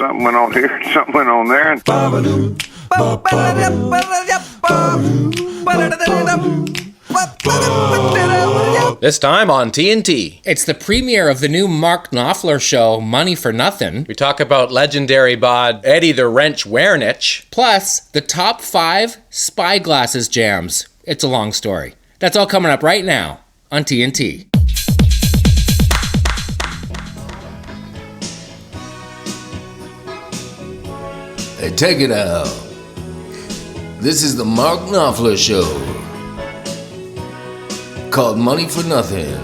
something went on here, something went on there. This time on TNT. It's the premiere of the new Mark Knopfler Show, Money for Nothin. We talk about legendary bod Eddie the Wrench Werenich. Plus, the top 5 Spyglasses Jams. It's a long story. That's all coming up right now on TNT. Hey, take it out. This is the Mark Knopfler Show, called Money for Nothin,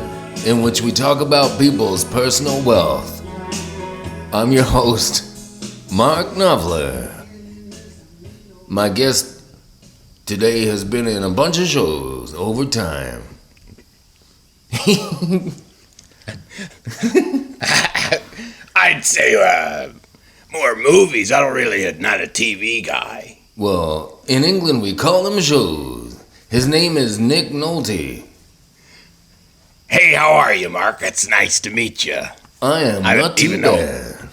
in which we talk about people's personal wealth. I'm your host, Mark Knopfler. My guest today has been in a bunch of shows over time. I'd say more movies. I don't really, not a TV guy. Well, in England we call them shows. His name is Nick Nolte. Hey, how are you, Mark? It's nice to meet you. I am not too bad.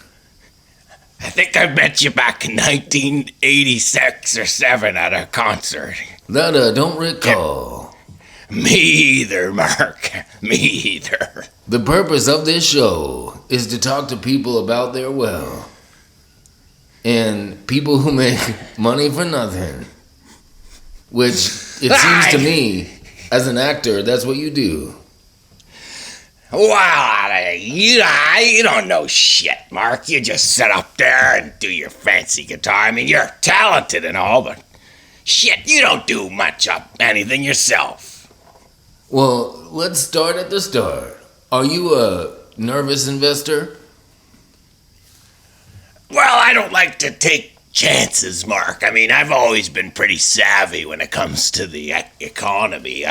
I think I met you back in 1986 or 7 at a concert. That I don't recall. Me either, Mark. Me either. The purpose of this show is to talk to people about their wealth. And people who make money for nothing. Which, it seems to me, as an actor, that's what you do. Well, you don't know shit, Mark. You just sit up there and do your fancy guitar. I mean, you're talented and all, but shit, you don't do much of anything yourself. Well, let's start at the start. Are you a nervous investor? Well, I don't like to take chances, Mark. I mean, I've always been pretty savvy when it comes to the economy.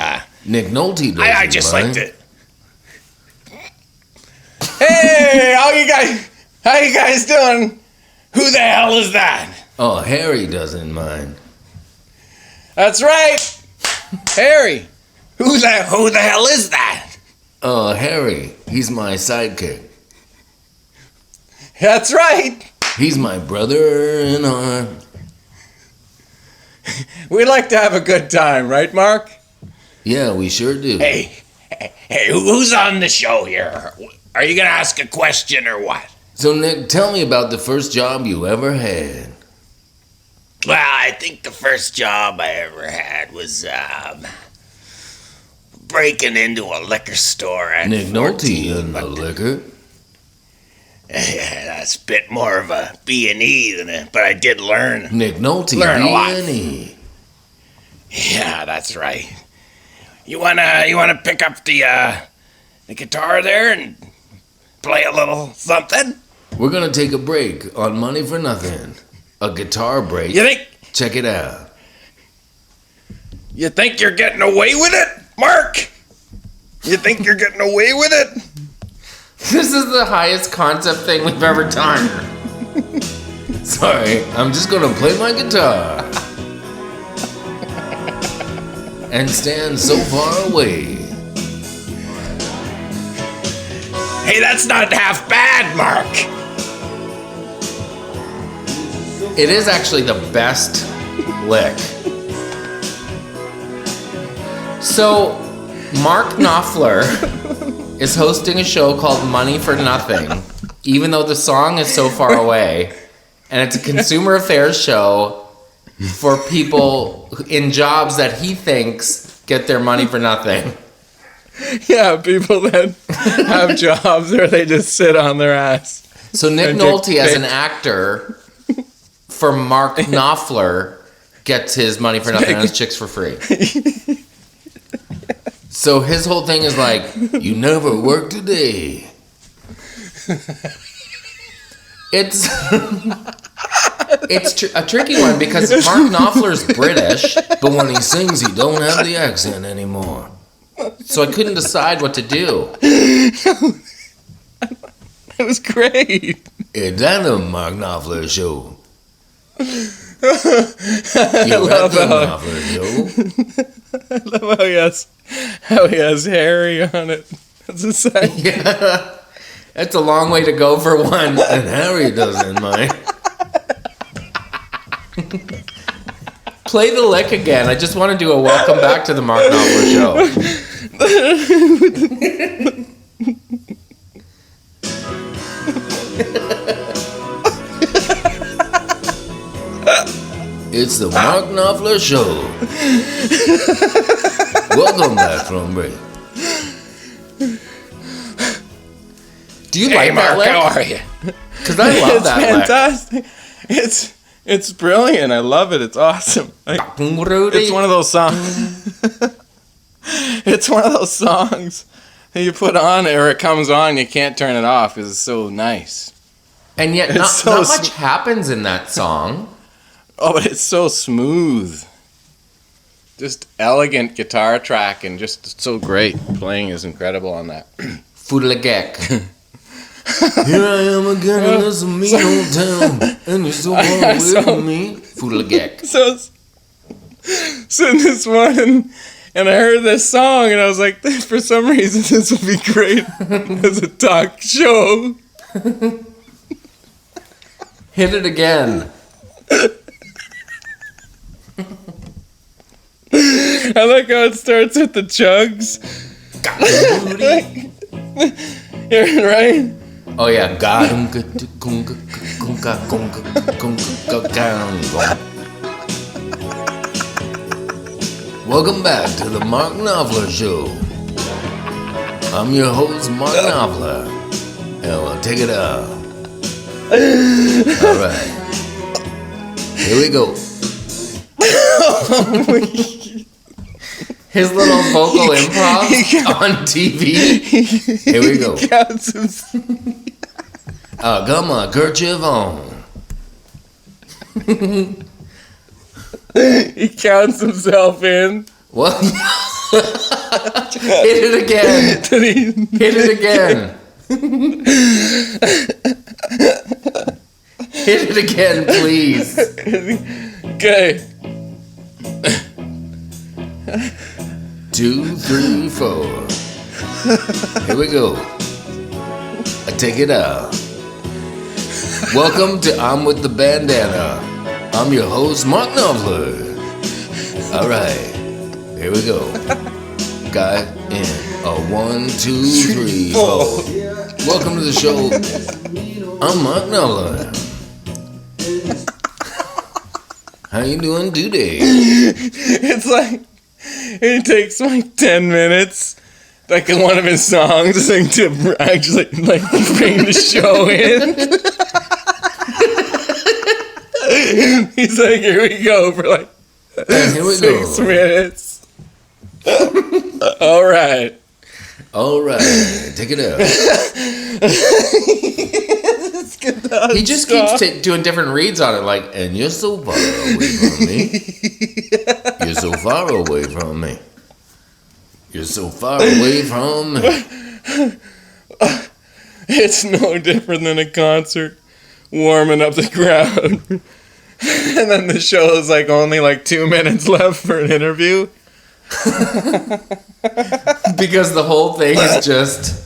Nick Nolte does. I just like to... Hey, how you guys doing? Who the hell is that? Oh, Harry doesn't mind. That's right. Harry. Who the hell is that? Oh, Harry. He's my sidekick. That's right. He's my brother in arms. We like to have a good time, right, Mark? Yeah, we sure do. Hey, who's on the show here? Are you gonna ask a question or what? So, Nick, tell me about the first job you ever had. Well, I think the first job I ever had was breaking into a liquor store at Nick 14, Nolte in the liquor. Yeah, that's a bit more of a B&E than it, but I did learn. Nick Nolte, learn a lot. B&E. Yeah, that's right. You wanna pick up the guitar there and play a little something? We're gonna take a break on Money for Nothing. A guitar break. You think? Check it out. You think you're getting away with it, Mark? You think you're getting away with it? This is the highest concept thing we've ever done. Sorry, I'm just gonna play my guitar. And stand so far away. Hey, that's not half bad, Mark. It is actually the best lick. So, Mark Knopfler is hosting a show called Money for Nothing, even though the song is so far away. And it's a consumer affairs show for people in jobs that he thinks get their money for nothing. Yeah, people that have jobs where they just sit on their ass. So Nick Nolte, as an actor, for Mark Knopfler, gets his money for nothing and his chicks for free. So his whole thing is like, You never worked a day. it's a tricky one because Mark Knopfler's British, But when he sings, he don't have the accent anymore. so I couldn't decide what to do. It was great. It's that Mark Knopfler Show. I You're love at the how Knopfler Show. I love how he has Harry on it. That's a side. Yeah. That's a long way to go for one. And Harry doesn't mind. Play the lick again. I just want to do a welcome back to the Mark Knopfler Show. It's the Mark Knopfler Show. Welcome back from break. Do you Hey, like that Mark, lick? how are you? Because I love It's that lick. fantastic. It's brilliant. I love it. It's awesome. It's one of those songs. It's one of those songs that you put on or it comes on, you can't turn it off because it's so nice. And yet, It's not so much happens in that song. Oh, but it's so smooth. Just elegant guitar track and just so great. Playing is incredible on that. Foodlegek. Here I am again in this mean old town, and you're so far away from me. Foodlegek. So this one, and I heard this song, and I was like, for some reason, this would be great as a talk show. Hit it again. I like how it starts with the chugs. Yeah, right? Oh, yeah. God. Welcome back to the Mark Knopfler Show. I'm your host, Mark Knopfler, and we'll take it out. All right, here we go. His little vocal improv on TV. Here we go. Counts I got my kerchief on. he counts himself in. What? Hit it again. Hit it again. Hit it again, please. Okay. 2, 3, 4. Here we go. I take it out. Welcome to I'm with the Bandana. I'm your host, Mark Knopfler. All right, here we go. Got in a 1, 2, 3, 4. Welcome to the show. I'm Mark Knopfler. How you doing today? It's like, it takes like 10 minutes, like in one of his songs, like, to actually like bring the show in. He's like, here we go for like Here we 6 go. minutes. All right. All right, take it out. He just keeps doing different reads on it, like, And you're so far away from me. You're so far away from me. You're so far away from me. It's no different than a concert warming up the crowd. And then the show is like only like 2 minutes left for an interview. because the whole thing is just.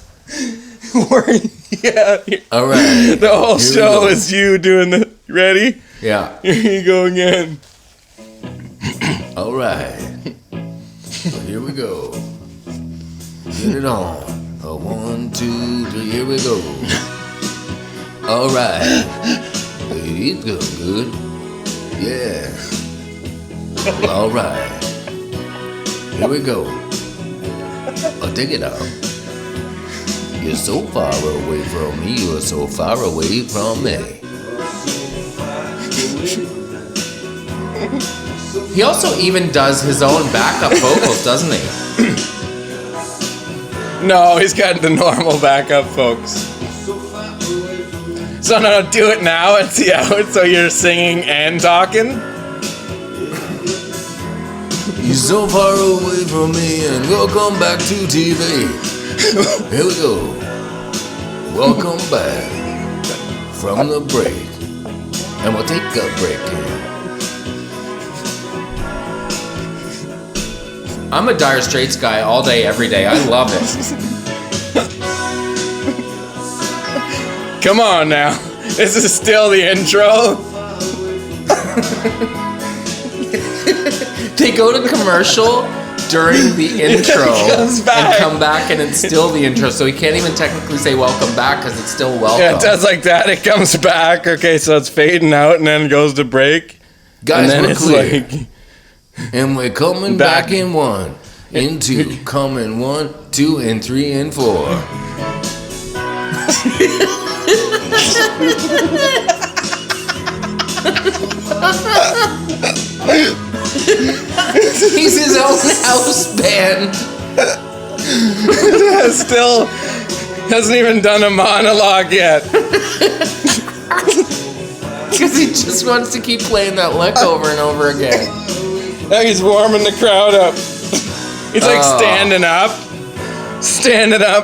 Yeah. All right. The whole Here we show go. is you doing the. Ready? Yeah. Here you go again. All right. Well, here we go. Get it on. A 1, 2, 3. Here we go. All right. He's doing good. Yeah. All right. Here we go. I'll take it out. You're so far away from me. You're so far away from me. He also even does his own backup vocals, doesn't he? No, he's got the normal backup, folks. So no, do it now and see how it. So you're singing and talking. You're so far away from me, and welcome back to TV. Here we go. Welcome back from the break. And we'll take a break here. I'm a Dire Straits guy all day, every day. I love it. Come on now. This is still the intro. They go to commercial during the intro and come back, and it's still the intro, so he can't even technically say welcome back because it's still welcome. Yeah, it does like that. It comes back. Okay, so it's fading out and then goes to break. Guys, and then we're it's clear. like, And we're coming back in 1, in 2, coming 1, 2, and 3, and 4. He's his own house band. still hasn't even done a monologue yet. Because he just wants to keep playing that lick over and over again. Now he's warming the crowd up. He's like standing up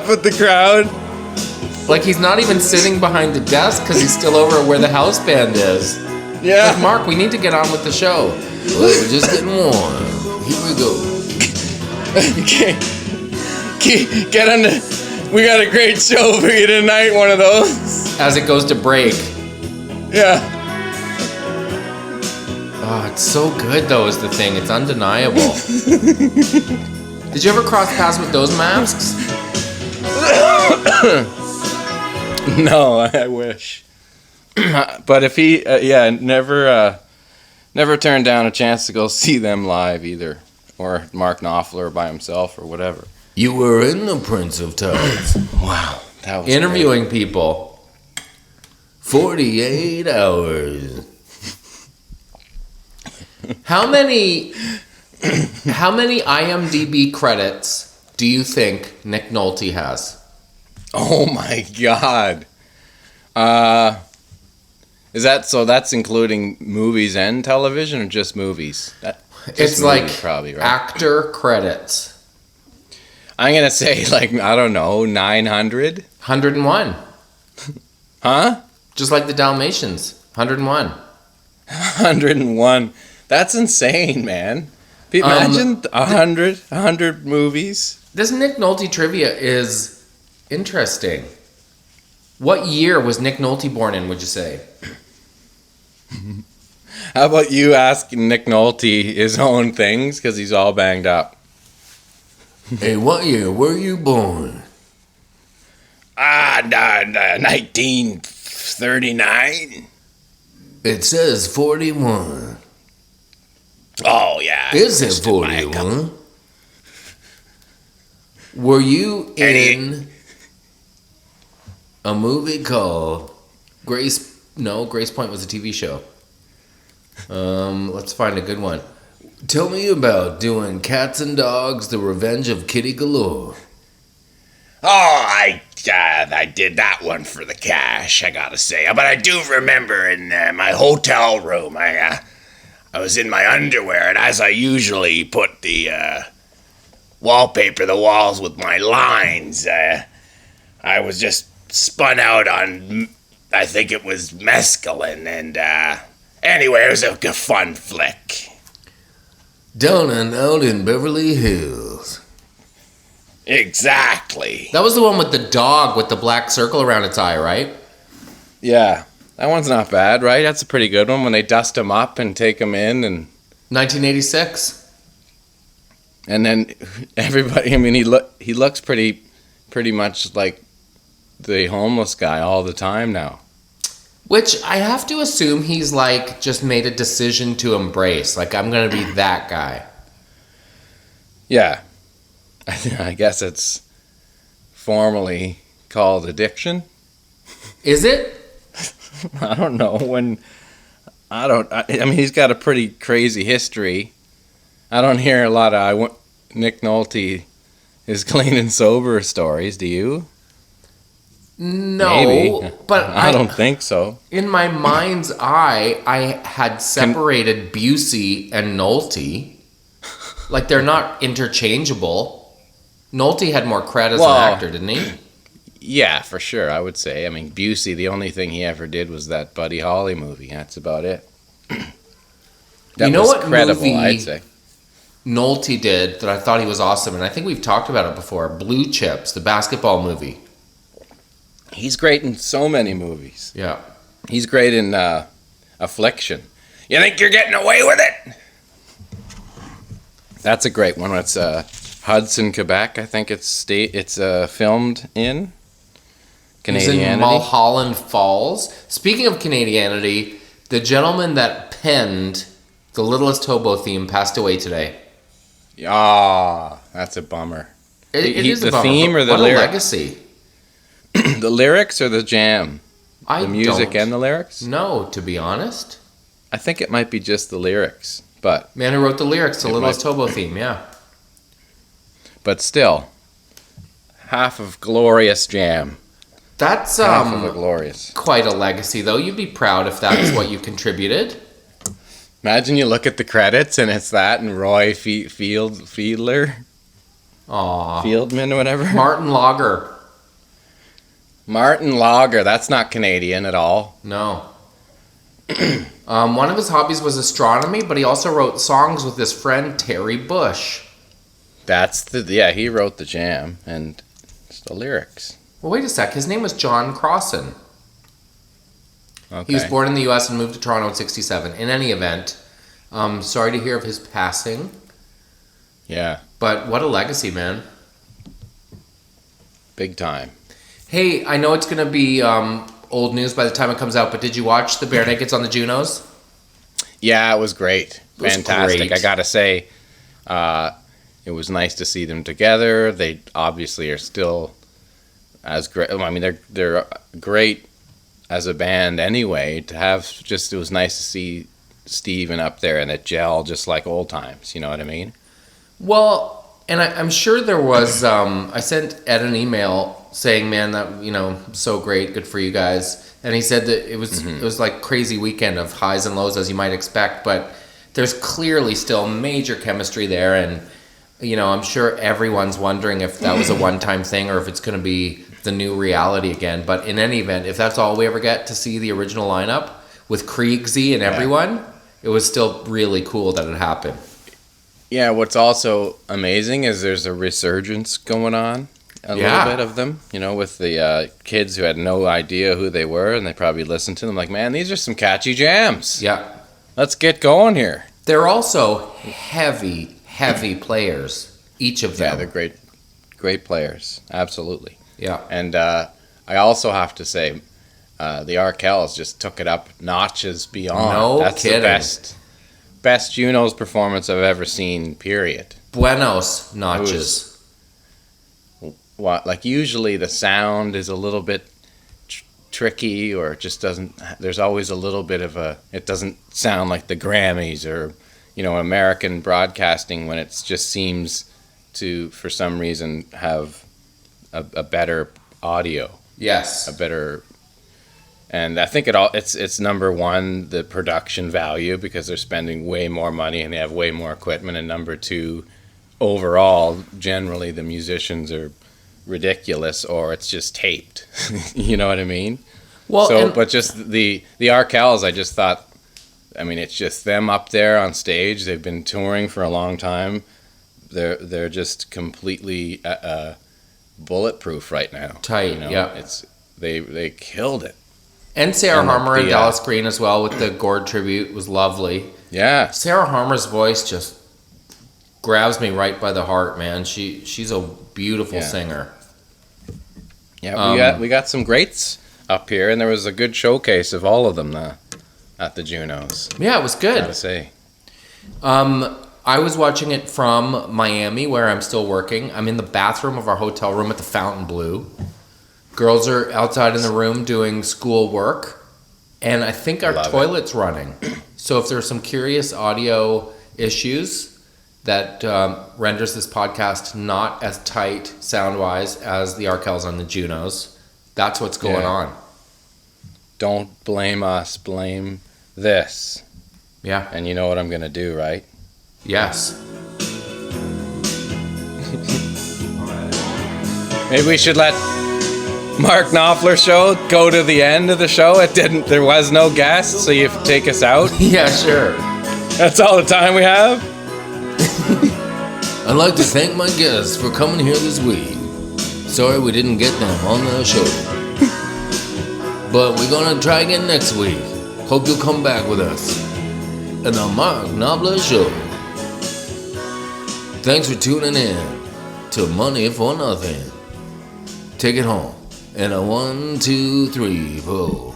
with the crowd. Like he's not even sitting behind the desk because he's still over where the house band is. Yeah. Like, Mark, we need to get on with the show. Well, we're just getting warm. Here we go. Okay. Get on the... We got a great show for you tonight, one of those. As it goes to break. Yeah. Oh, it's so good though is the thing. It's undeniable. Did you ever cross paths with those masks? No, I wish. But if he... never turned down a chance to go see them live either. Or Mark Knopfler by himself or whatever. You were in The Prince of Tides. Wow. That was Interviewing great. people. 48 hours. How many IMDb credits do you think Nick Nolte has? Oh my God. Is that so? That's including movies and television, or just movies? It's movies, like probably, right? actor credits. I'm gonna say like I don't know, 900. 101. Huh? Just like the Dalmatians. 101. 101. That's insane, man. Imagine 100 movies. This Nick Nolte trivia is interesting. What year was Nick Nolte born in, would you say? How about you ask Nick Nolte his own things because he's all banged up. Hey, what year were you born? 1939. It says 41. Oh, yeah. Is it 41? Were you in a movie called Grace Point was a TV show. Let's find a good one. Tell me about doing Cats and Dogs, The Revenge of Kitty Galore. Oh, I did that one for the cash, I gotta say. But I do remember in my hotel room, I was in my underwear, and as I usually put the wallpaper the walls with my lines, I was just spun out on, I think it was mescaline, and anyway, it was a fun flick. Down and out in Beverly Hills. Exactly. That was the one with the dog with the black circle around its eye, right? Yeah, that one's not bad, right? That's a pretty good one when they dust him up and take him in and 1986. and then everybody. I mean, he looks pretty much like the homeless guy all the time now. Which I have to assume he's like just made a decision to embrace. Like, I'm going to be that guy. Yeah, I guess it's formally called addiction. Is it? I don't know when. I mean, he's got a pretty crazy history. I don't hear a lot of Nick Nolte is clean and sober stories. Do you? No, Maybe. but I don't think so. In my mind's eye, I had separated Busey and Nolte. Like, they're not interchangeable. Nolte had more cred as an actor, didn't he? Yeah, for sure, I would say. I mean, Busey, the only thing he ever did was that Buddy Holly movie. That's about it. That You know was what credible, movie I'd say. Nolte did that I thought he was awesome, and I think we've talked about it before. Blue Chips, the basketball movie. He's great in so many movies. Yeah. He's great in Affliction. You think you're getting away with it? That's a great one. It's Hudson, Quebec. I think it's filmed in He's in Canadianity. Mulholland Falls. Speaking of Canadianity, the gentleman that penned the Littlest Hobo theme passed away today. Ah, that's a bummer. It is the a bummer, theme or the what lyrics? a legacy. The lyrics or the jam? The music don't and the lyrics? know, to be honest. I think it might be just the lyrics, but Man who wrote the lyrics to It Littlest might- Hobo theme, yeah. still, half of glorious jam. That's Half of a glorious. quite a legacy, though. You'd be proud if that's what you contributed. Imagine you look at the credits and it's that and Roy Fieldman or whatever. Martin Lager. Martin Lager. That's not Canadian at all. No. One of his hobbies was astronomy, but he also wrote songs with his friend Terry Bush. He wrote the jam and it's the lyrics. Well, wait a sec. His name was John Crossan. Okay. He was born in the U.S. and moved to Toronto in 1967. In any event, sorry to hear of his passing, Yeah, but what a legacy, man. big time. Hey, I know it's going to be old news by the time it comes out, but did you watch the Bare Nakeds on the Junos? Yeah, it was great. was Fantastic. great. I gotta say, it was nice to see them together. They obviously are still as great. I mean, they're great as a band anyway. It was nice to see Steven up there and it gel just like old times. You know what I mean? Well, and I'm sure there was. I sent Ed an email saying, "Man, that so great, good for you guys." And he said that it was like crazy weekend of highs and lows as you might expect, but there's clearly still major chemistry there, and I'm sure everyone's wondering if that was a one-time thing or if it's going to be the new reality again. But in any event, if that's all we ever get to see the original lineup with Kriegsy and everyone, it was still really cool that it happened. Yeah. What's also amazing is there's a resurgence going on. A little bit of them, with the kids who had no idea who they were, and they probably listened to them like, man, these are some catchy jams. Yeah. Let's get going here. They're also heavy players, each of them. Yeah, they're great players. Absolutely. Yeah. And I also have to say, the Arkells just took it up notches beyond. No That's kidding. the best Junos performance I've ever seen, period. Buenos notches. Usually the sound is a little bit tricky, or it just doesn't. There's always a little bit of it doesn't sound like the Grammys or American broadcasting, when it just seems to, for some reason, have a better audio. Yes. And I think it's number one, the production value, because they're spending way more money and they have way more equipment, and number two, overall, generally the musicians are ridiculous, or it's just taped. You know what I mean? Well, but just the Arkells, I just thought, I mean, it's just them up there on stage. They've been touring for a long time. They're just completely bulletproof right now. Tight, yeah. They killed it. and Sarah and Harmer and Dallas Green as well with the Gord tribute was lovely. Yeah. Sarah Harmer's voice just grabs me right by the heart, man. She's a beautiful singer. Yeah, we got some greats up here, and there was a good showcase of all of them at the Junos. Yeah, it was good. Gotta say. I was watching it from Miami, where I'm still working. I'm in the bathroom of our hotel room at the Fontainebleau. Girls are outside in the room doing school work, and I think our toilet's running. So if there's some curious audio issues that renders this podcast not as tight sound-wise as the Arkells on the Junos, that's what's going on. Don't blame us, blame this. Yeah. And you know what I'm going to do, right? Yes. Maybe we should let Mark Knopfler Show go to the end of the show. There was no guest, so you take us out. Yeah, sure. That's all the time we have. I'd like to thank my guests for coming here this week. Sorry we didn't get them on the show. But we're gonna try again next week. Hope you'll come back with us. And the Mark Knopfler Show. Thanks for tuning in to Money for Nothing. Take it home. And a 1, 2, 3, 4.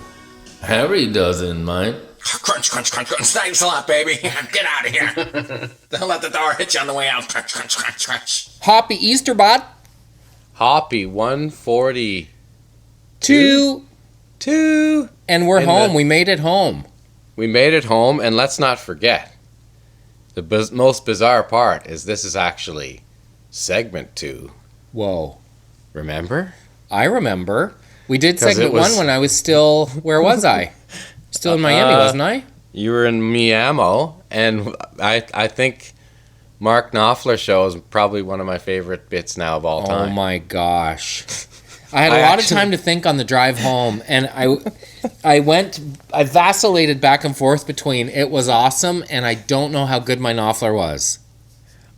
Harry doesn't mind. Crunch, crunch, crunch, crunch. Thanks a lot, baby. Get out of here. Don't let the door hit you on the way out. Crunch, crunch, crunch, crunch. Hoppy Easter bud. Hoppy 140. Two. And we're In home. the- We made it home. We made it home, and let's not forget, the most bizarre part is this is actually segment 2. Whoa. Remember? I remember. We did 'Cause segment it was- 1 when I was still... Where was I? Still in Miami, wasn't I? You were in Miami, and I think Mark Knopfler Show is probably one of my favorite bits now of all time. Oh my gosh. I had a lot of time to think on the drive home, and I vacillated back and forth between it was awesome and I don't know how good my Knopfler was.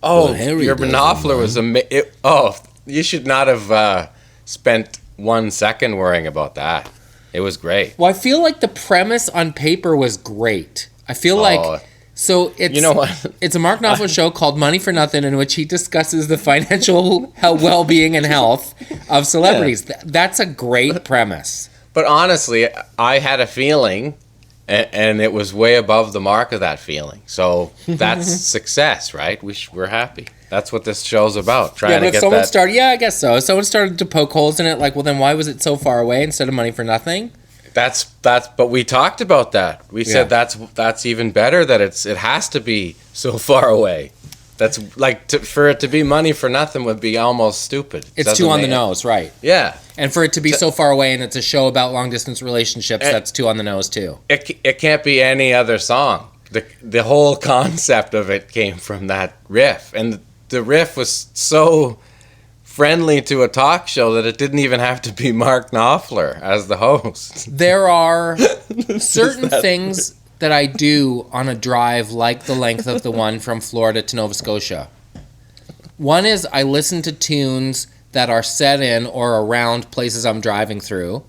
Oh, Well, Harry your doesn't Knopfler was amazing. Oh, you should not have spent 1 second worrying about that. It was great. Well, I feel like the premise on paper was great. I feel like... So it's, You know what? It's a Mark Knopfler show called Money for Nothing, in which he discusses the financial well-being and health of celebrities. That's a great premise. But honestly, I had a feeling, and it was way above the mark of that feeling. So that's success, right? We're happy. That's what this show's about. Trying to If get someone that. started, I guess so. If someone started to poke holes in it, like, well, then why was it so far away instead of Money for Nothing? That's. But we talked about that. We said that's even better. That it has to be so far away. That's like for it to be Money for Nothing would be almost stupid. It's too on the nose, right? Yeah. And for it to be so far away, and it's a show about long distance relationships, that's too on the nose too. It can't be any other song. The whole concept of it came from that riff, and the riff was so friendly to a talk show that it didn't even have to be Mark Knopfler as the host. There are certain things that I do on a drive, like the length of the one from Florida to Nova Scotia. One is I listen to tunes that are set in or around places I'm driving through.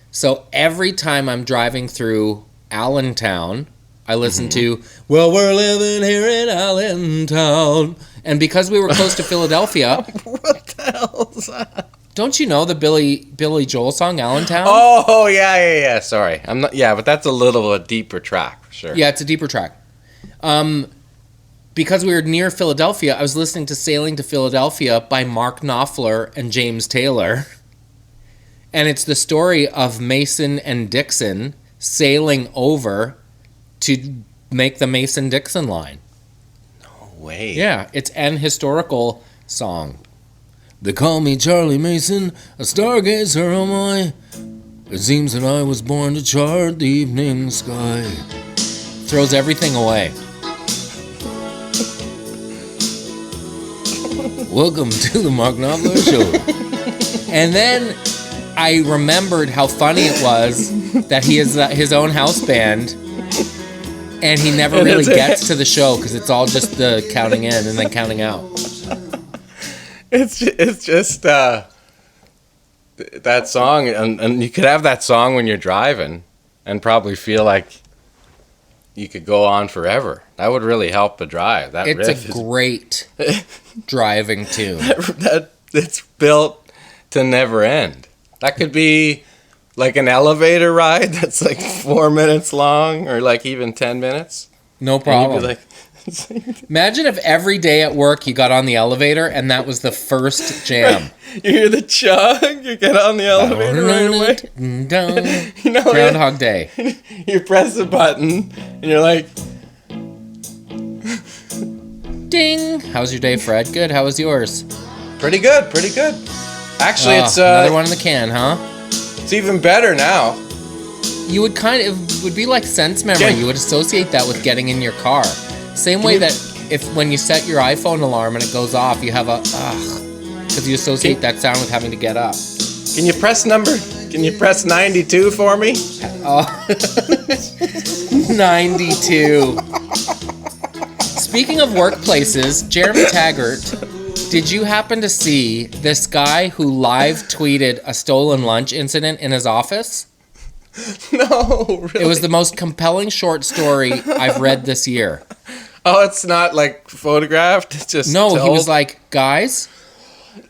So every time I'm driving through Allentown, I listen to, well, we're living here in Allentown. And because we were close to Philadelphia... What the hell is that? Don't you know the Billy Joel song, Allentown? Oh, yeah. Sorry. I'm not. Yeah, but that's a little a deeper track, for sure. Yeah, it's a deeper track. Because we were near Philadelphia, I was listening to Sailing to Philadelphia by Mark Knopfler and James Taylor. And it's the story of Mason and Dixon sailing over to make the Mason-Dixon line. No way. Yeah, it's an historical song. They call me Charlie Mason, a stargazer am I. It seems that I was born to chart the evening sky. Throws everything away. Welcome to the Mark Knopfler Show. And then I remembered how funny it was that he has his own house band, and he never really gets to the show because it's all just the counting in and then counting out. It's just that song, and you could have that song when you're driving and probably feel like you could go on forever. That would really help the drive. That It's riff a great driving tune. that it's built to never end. That could be like an elevator ride that's like 4 minutes long, or like even 10 minutes. No problem. And you'd be like, Imagine if every day at work you got on the elevator and that was the first jam. you hear the chug, you get on the elevator right away. You know, Groundhog Day. you press the button and you're like, Ding. How's your day, Fred? Good. How was yours? pretty good. Actually, it's another one in the can, huh? it's even better now. You would it would be like sense memory. You would associate that with getting in your car. Same way that when you set your iPhone alarm and it goes off, you have a because you associate that sound with having to get up. Can you press 92 for me? 92. Speaking of workplaces, Jeremy Taggart, did you happen to see this guy who live tweeted a stolen lunch incident in his office? No, really? It was the most compelling short story I've read this year. Oh, it's not like photographed? It's just No, he told? was like, guys,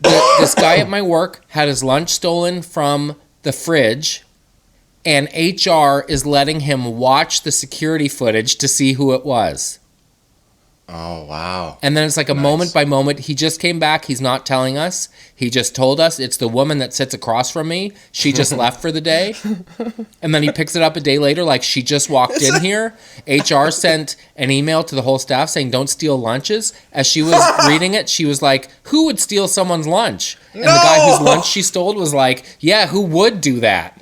this guy at my work had his lunch stolen from the fridge, and HR is letting him watch the security footage to see who it was. Oh, wow. And then it's like a moment by moment. He just came back. He's not telling us. He just told us it's the woman that sits across from me. She just left for the day. And then he picks it up a day later like she just walked in here. HR sent an email to the whole staff saying don't steal lunches. As she was reading it, she was like, who would steal someone's lunch? And the guy whose lunch she stole was like, yeah, who would do that?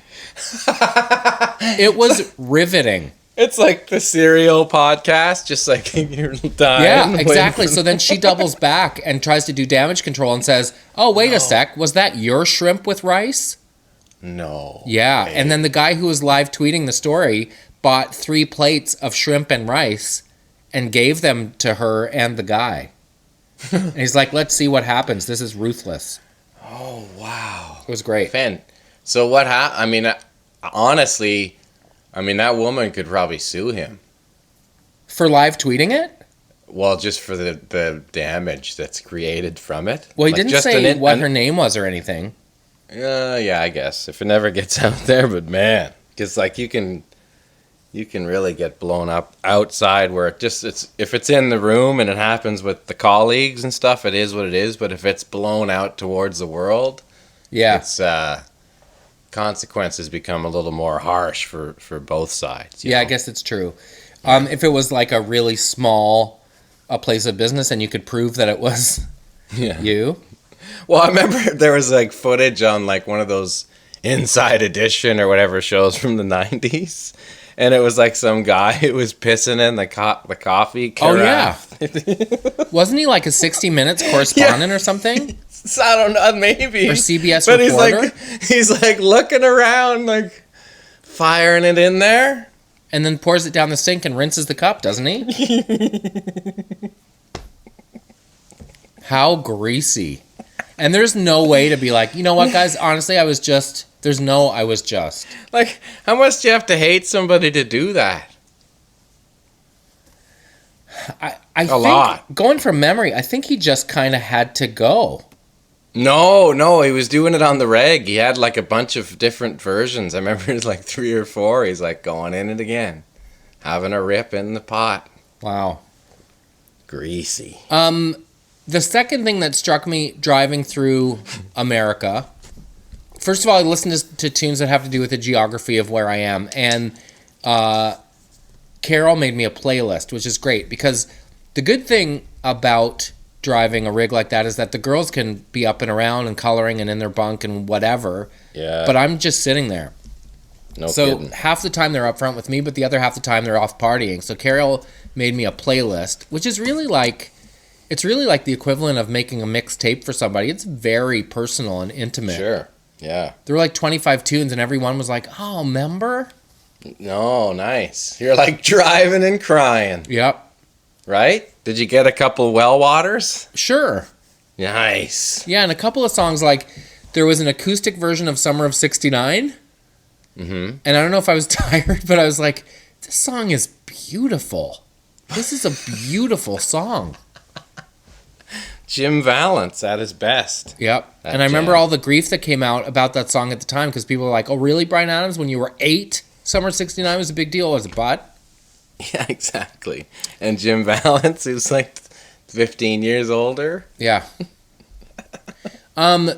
It was riveting. It's like the Serial podcast, just like you're dying. Yeah, exactly. So then she doubles back and tries to do damage control and says, oh, wait a sec. Was that your shrimp with rice? No. Yeah. And then the guy who was live tweeting the story bought 3 plates of shrimp and rice and gave them to her and the guy. And he's like, let's see what happens. This is ruthless. Oh, wow. It was great. Fan. So what happened? I mean, honestly, that woman could probably sue him. For live tweeting it? Well, just for the damage that's created from it. Well, he Like, didn't just say an- what an- her name was or anything. Yeah, I guess if it never gets out there, but man, because like you can really get blown up outside where it's if it's in the room and it happens with the colleagues and stuff, it is what it is. But if it's blown out towards the world, Yeah. it's consequences become a little more harsh for both sides. you Yeah, I know? guess it's true. If it was like a really small place of business and you could prove that it was Yeah. you. Well, I remember there was like footage on like one of those Inside Edition or whatever shows from the 90s. And it was like some guy who was pissing in the coffee carafe. Oh, yeah. Wasn't he like a 60 Minutes correspondent or something? I don't know, maybe. Or CBS but reporter? he's like looking around, like firing it in there. And then pours it down the sink and rinses the cup, doesn't he? How greasy. And there's no way to be like, you know what, guys? Honestly, I was just... Like, how much do you have to hate somebody to do that? I think, lot. Going from memory, I think he just kind of had to go. No, he was doing it on the reg. He had like a bunch of different versions. I remember it was like 3 or 4. He's like going in it again, having a rip in the pot. Wow. Greasy. The second thing that struck me driving through America, first of all, I listened to tunes that have to do with the geography of where I am, and Carol made me a playlist, which is great, because the good thing about driving a rig like that is that the girls can be up and around and coloring and in their bunk and whatever, Yeah. but I'm just sitting there. No So kidding. half the time they're up front with me, but the other half the time they're off partying. So Carol made me a playlist, which is really like... It's really like the equivalent of making a mixtape for somebody. It's very personal and intimate. Sure. Yeah. There were like 25 tunes, and every one was like, oh, member? No, nice. You're like driving and crying, Yep. right? Did you get a couple well waters? Sure. Nice. Yeah, and a couple of songs, like, there was an acoustic version of Summer of 69. Mm-hmm. And I don't know if I was tired, but I was like, this song is beautiful. This is a beautiful song. Jim Valance at his best. Yep. That And I remember jam. all the grief that came out about that song at the time, because people were like, oh, really, Bryan Adams? When you were 8, Summer of 69 was a big deal. Was it, bud? Yeah, exactly. And Jim Valance, who's like 15 years older. Yeah. I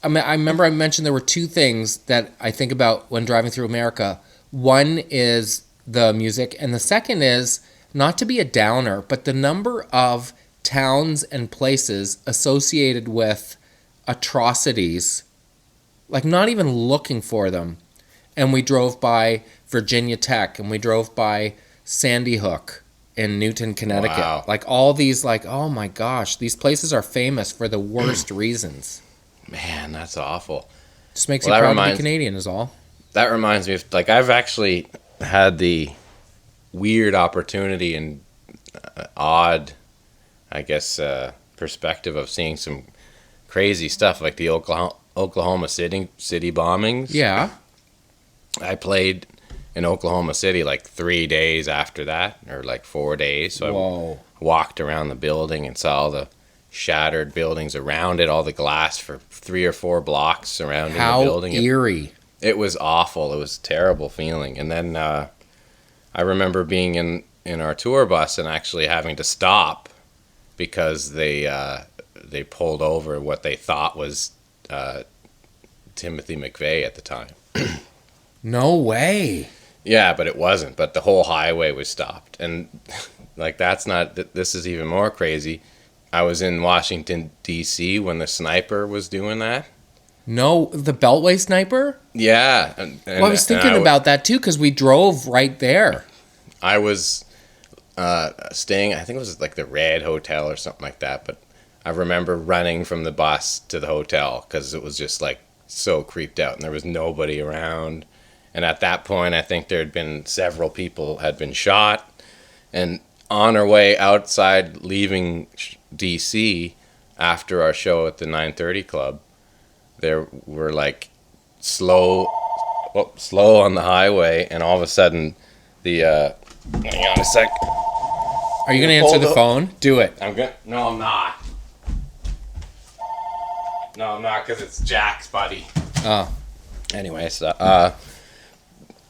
remember I mentioned there were 2 things that I think about when driving through America. One is the music, and the second is, not to be a downer, but the number of towns and places associated with atrocities, like not even looking for them. And we drove by Virginia Tech, and we drove by Sandy Hook in Newton, Connecticut. Wow. Like all these, like, oh my gosh, these places are famous for the worst reasons. Man, that's awful. Just makes Well, you that proud to be reminds- Canadian is all. That reminds me of, like, I've actually had the weird opportunity and odd, I guess, perspective of seeing some crazy stuff, like the Oklahoma City bombings. Yeah. I played in Oklahoma City like 3 days after that, or like 4 days. So Whoa. I walked around the building and saw all the shattered buildings around it, all the glass for 3 or 4 blocks surrounding the building. How eerie. It was awful. It was a terrible feeling. And then I remember being in our tour bus and actually having to stop because they pulled over what they thought was Timothy McVeigh at the time. No way. Yeah, but it wasn't. But the whole highway was stopped. And like this is even more crazy. I was in Washington, D.C. when the sniper was doing that. No, the Beltway sniper? Yeah. Well, I was thinking about that too because we drove right there. I was staying, I think it was like the Red Hotel or something like that. But I remember running from the bus to the hotel because it was just like so creeped out and there was nobody around. And at that point, I think there had been several people had been shot. And on our way outside, leaving D.C. after our show at the 930 Club, there were like slow on the highway, and all of a sudden, hang on a sec. Are you going to answer the phone? Do it. No, I'm not. No, I'm not, because it's Jack's buddy. Oh. Anyway, so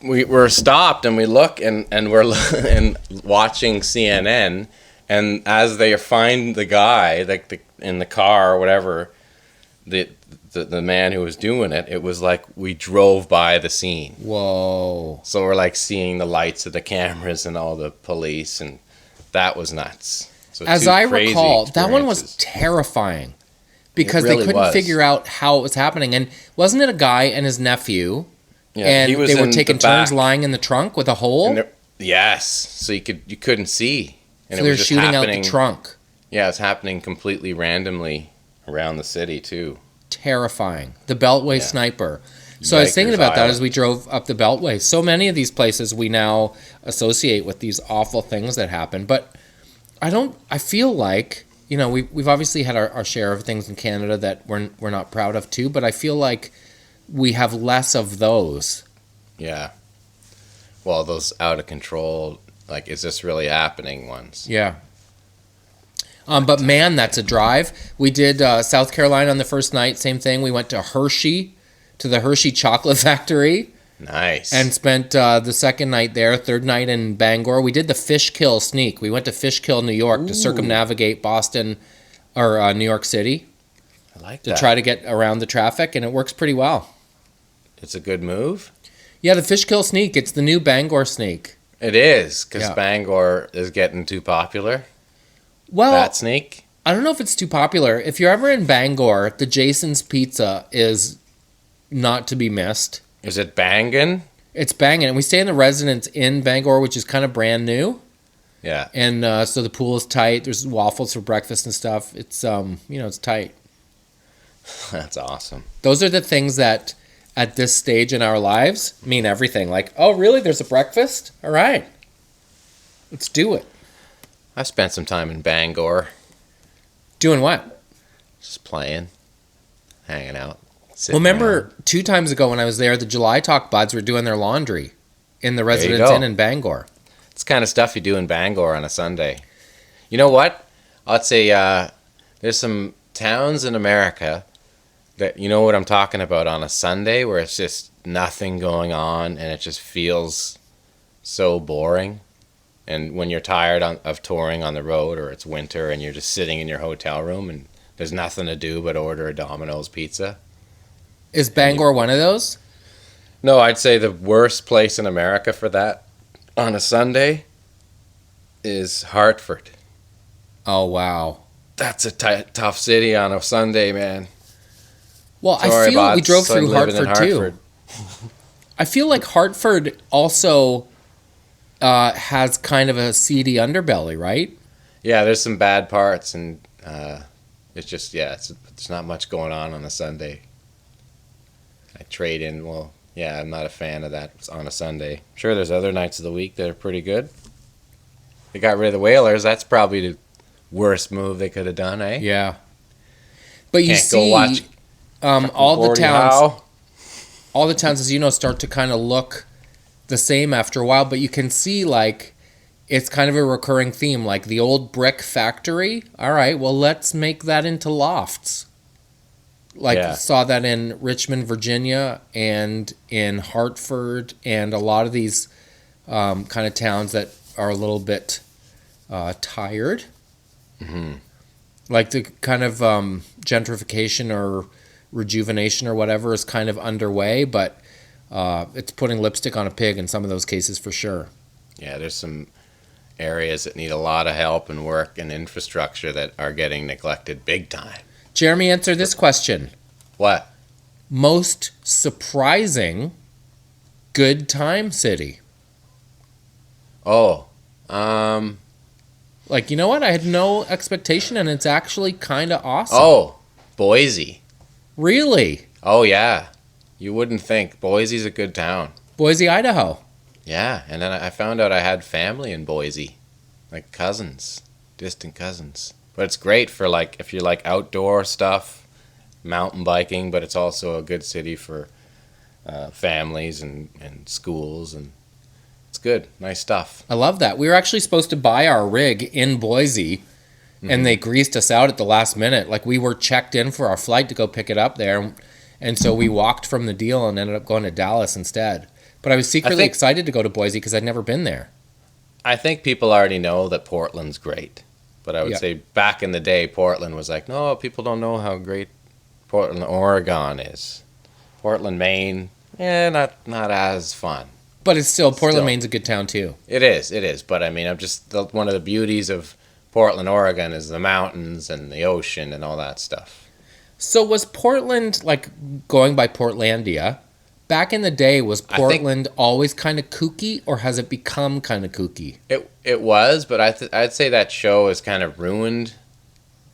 we're stopped and we look and we're and watching CNN, and as they find the guy like in the car or whatever, the man who was doing it, it was like we drove by the scene. Whoa. So we're like seeing the lights of the cameras and all the police, and that was nuts. So as I recall, that one was terrifying because really they couldn't was. figure out how it was happening. And wasn't it a guy and his nephew? Yeah, and he was they were in taking the turns back. lying in the trunk with a hole? Yes. So you couldn't see. And So it they're was just shooting happening, out the trunk. Yeah, it's happening completely randomly around the city too. Terrifying. The Beltway sniper. So I was thinking about that Island. as we drove up the Beltway. So many of these places we now associate with these awful things that happen. But I feel like, you know, we've obviously had our share of things in Canada that we're not proud of too, but I feel like we have less of those. Yeah. Well, those out of control, like, is this really happening ones? Yeah. But man, that's a drive. We did South Carolina on the first night, same thing. We went to the Hershey Chocolate Factory. Nice. And spent the second night there, third night in Bangor. We did the Fishkill sneak. We went to Fishkill, New York to circumnavigate Boston or New York City. I like to that. try to get around the traffic, and it works pretty well. It's a good move. Yeah, the Fishkill sneak. It's the new Bangor sneak. It is, because Yeah. Bangor is getting too popular. Well, That sneak? I don't know if it's too popular. If you're ever in Bangor, the Jason's Pizza is not to be missed. Is it banging? It's banging. And we stay in the Residence in Bangor, which is kind of brand new. Yeah. And so the pool is tight. There's waffles for breakfast and stuff. It's, it's tight. That's awesome. Those are the things that, at this stage in our lives, mean everything. Like, oh, really? There's a breakfast? All right. Let's do it. I spent some time in Bangor, Doing what? just playing, hanging out. Well, remember 2 times ago when I was there, the July Talk buds were doing their laundry in the you Residence go. Inn in Bangor. It's the kind of stuff you do in Bangor on a Sunday. You know what? I'd say there's some towns in America that, you know what I'm talking about, on a Sunday where it's just nothing going on and it just feels so boring. And when you're tired of touring on the road, or it's winter and you're just sitting in your hotel room and there's nothing to do but order a Domino's pizza. Is Bangor one of those? No, I'd say the worst place in America for that on a Sunday is Hartford. Oh, wow. That's a tough city on a Sunday, man. Well, Sorry, I feel we bots. drove through I'm living in Hartford, too. I feel like Hartford also has kind of a seedy underbelly, right? Yeah, there's some bad parts, and it's just, there's not much going on a Sunday. I trade in, I'm not a fan of that. It's on a Sunday. Sure, there's other nights of the week that are pretty good. They got rid of the Whalers. That's probably the worst move they could have done, eh? Yeah. But you Can't go see, watch all the Gordie towns, Howe. all the towns, as you know, start to kind of look the same after a while, but you can see, like, it's kind of a recurring theme, like the old brick factory. All right, well, let's make that into lofts. Like, saw that in Richmond, Virginia, and in Hartford, and a lot of these kind of towns that are a little bit tired. Mm-hmm. Like the kind of gentrification or rejuvenation or whatever is kind of underway, but it's putting lipstick on a pig in some of those cases for sure. Yeah, there's some areas that need a lot of help and work and infrastructure that are getting neglected big time. Jeremy, answer this question. What? Most surprising good time city. Oh, like, you know what? I had no expectation, and it's actually kind of awesome. Oh, Boise. Really? Oh, yeah. You wouldn't think. Boise's a good town. Boise, Idaho. Yeah, and then I found out I had family in Boise. Like cousins. Distant cousins. But it's great for, like, if you like outdoor stuff, mountain biking, but it's also a good city for families and schools, and it's good. Nice stuff. I love that. We were actually supposed to buy our rig in Boise, and they greased us out at the last minute. Like, we were checked in for our flight to go pick it up there, and so we walked from the deal and ended up going to Dallas instead. But I was secretly excited to go to Boise because I'd never been there. I think people already know that Portland's great. But I would say back in the day, Portland was like, no, people don't know how great Portland, Oregon is. Portland, Maine, not as fun. But it's still, Portland, Maine's a good town too. It is. But I mean, one of the beauties of Portland, Oregon is the mountains and the ocean and all that stuff. So was Portland, like, going by Portlandia, back in the day, was Portland always kind of kooky, or has it become kind of kooky? It was, but I'd say that show has kind of ruined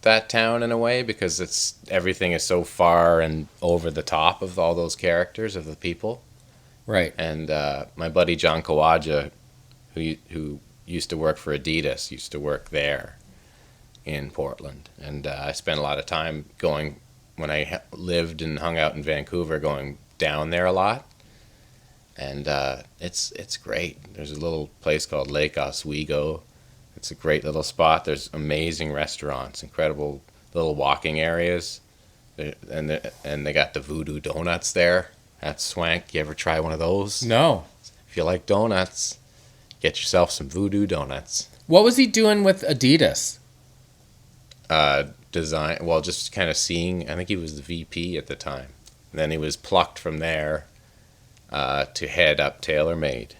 that town in a way, because everything is so far and over the top of all those characters of the people. Right. And my buddy John Kawaja, who used to work for Adidas, used to work there in Portland. And I spent a lot of time going, when I lived and hung out in Vancouver, going down there a lot. And it's great. There's a little place called Lake Oswego. It's a great little spot. There's amazing restaurants, incredible little walking areas. And they got the Voodoo Donuts there. That's swank. You ever try one of those? No. If you like donuts, get yourself some Voodoo Donuts. What was he doing with Adidas? Design. Well, just kind of seeing. I think he was the VP at the time. And then he was plucked from there to head up TaylorMade.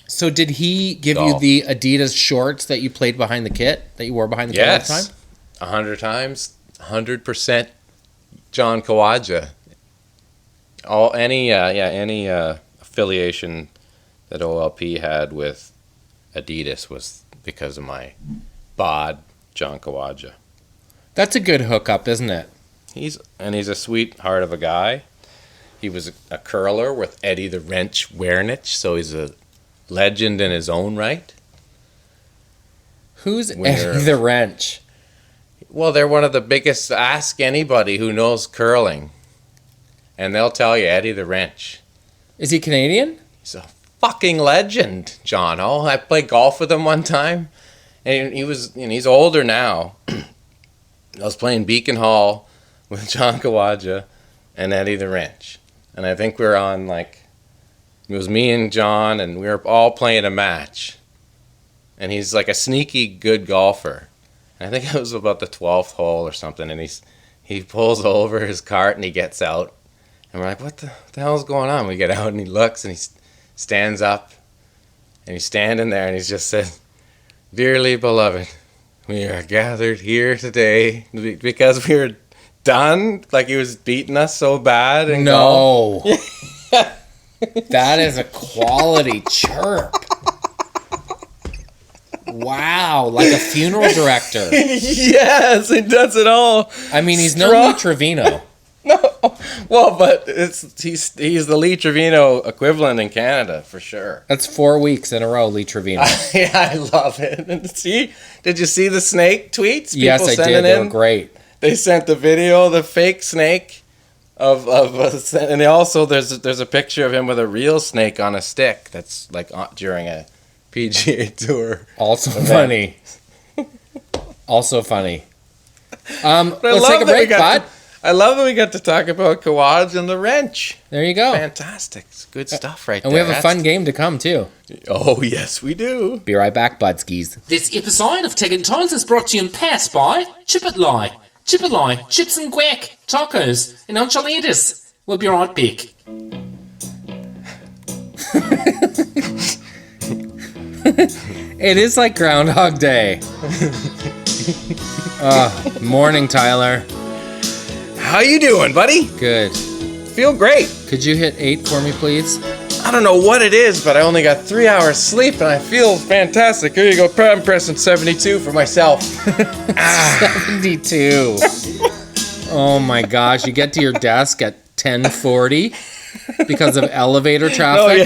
So did he give you the Adidas shorts that you played behind the kit, that you wore behind the kit all the time? Yes, 100 times, 100% John Kawaja. Any affiliation that OLP had with Adidas was because of my bod, John Kawaja. That's a good hookup, isn't it? He's a sweetheart of a guy. He was a curler with Eddie the Wrench Werenich, so he's a legend in his own right. Who's Eddie the Wrench? Well, they're one of the biggest. Ask anybody who knows curling, and they'll tell you Eddie the Wrench. Is he Canadian? He's a fucking legend, John. Oh, I played golf with him one time, and he's older now. I was playing Beacon Hall with John Kawaja and Eddie the Wrench, and I think we were on, like, it was me and John, and we were all playing a match, and he's like a sneaky good golfer. And I think it was about the 12th hole or something, and he pulls over his cart and he gets out, and we're like, what the hell's going on? We get out and he looks and he stands up, and he's standing there and he's just said, "Dearly beloved, we are gathered here today because we were done." Like he was beating us so bad. And no. That is a quality chirp. Wow, like a funeral director. Yes, he does it all. I mean, he's no Lee Trevino. No, well, but he's the Lee Trevino equivalent in Canada for sure. That's 4 weeks in a row, Lee Trevino. Yeah, I love it. And did you see the snake tweets? Yes, I did. They were great. They sent the video of the fake snake and also there's a picture of him with a real snake on a stick. That's like during a PGA Tour. Also funny. Also funny. Let's take a break, bud. I love that we got to talk about quads and the wrench. There you go. Fantastic. It's good stuff right there. And we have a fun game to come, too. Oh, yes, we do. Be right back, Budskis. This episode of Taggart And Torrens is brought to you in part by Chipotle. Chipotle, chips and guac, tacos, and enchiladas. We'll be right back. It is like Groundhog Day. Morning, Tyler. How you doing, buddy? Good. Feel great. Could you hit 8 for me, please? I don't know what it is, but I only got 3 hours sleep and I feel fantastic. Here you go. I'm pressing 72 for myself. 72. Oh my gosh. You get to your desk at 10:40 because of elevator traffic? No,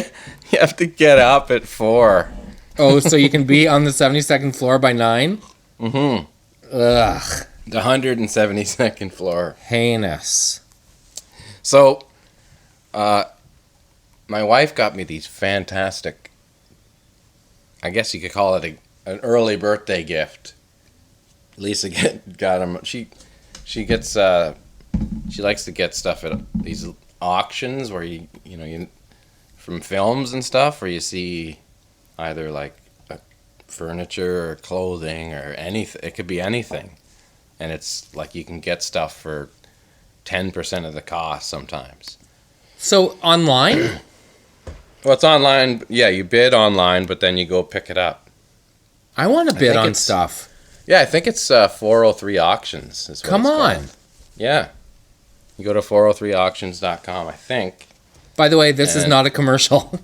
you have to get up at 4. Oh, so you can be on the 72nd floor by 9? Mm-hmm. Ugh. The 172nd floor. Heinous. So, my wife got me these fantastic, I guess you could call it an early birthday gift. Lisa got them. She gets, she likes to get stuff at these auctions where you from films and stuff, where you see either like furniture or clothing or anything. It could be anything. And it's like you can get stuff for 10% of the cost sometimes. So online? Well, it's online. Yeah, you bid online, but then you go pick it up. I want to bid on stuff. Yeah, I think it's 403 Auctions. Is what Come it's on. called. Yeah. You go to 403auctions.com, I think. By the way, this is not a commercial.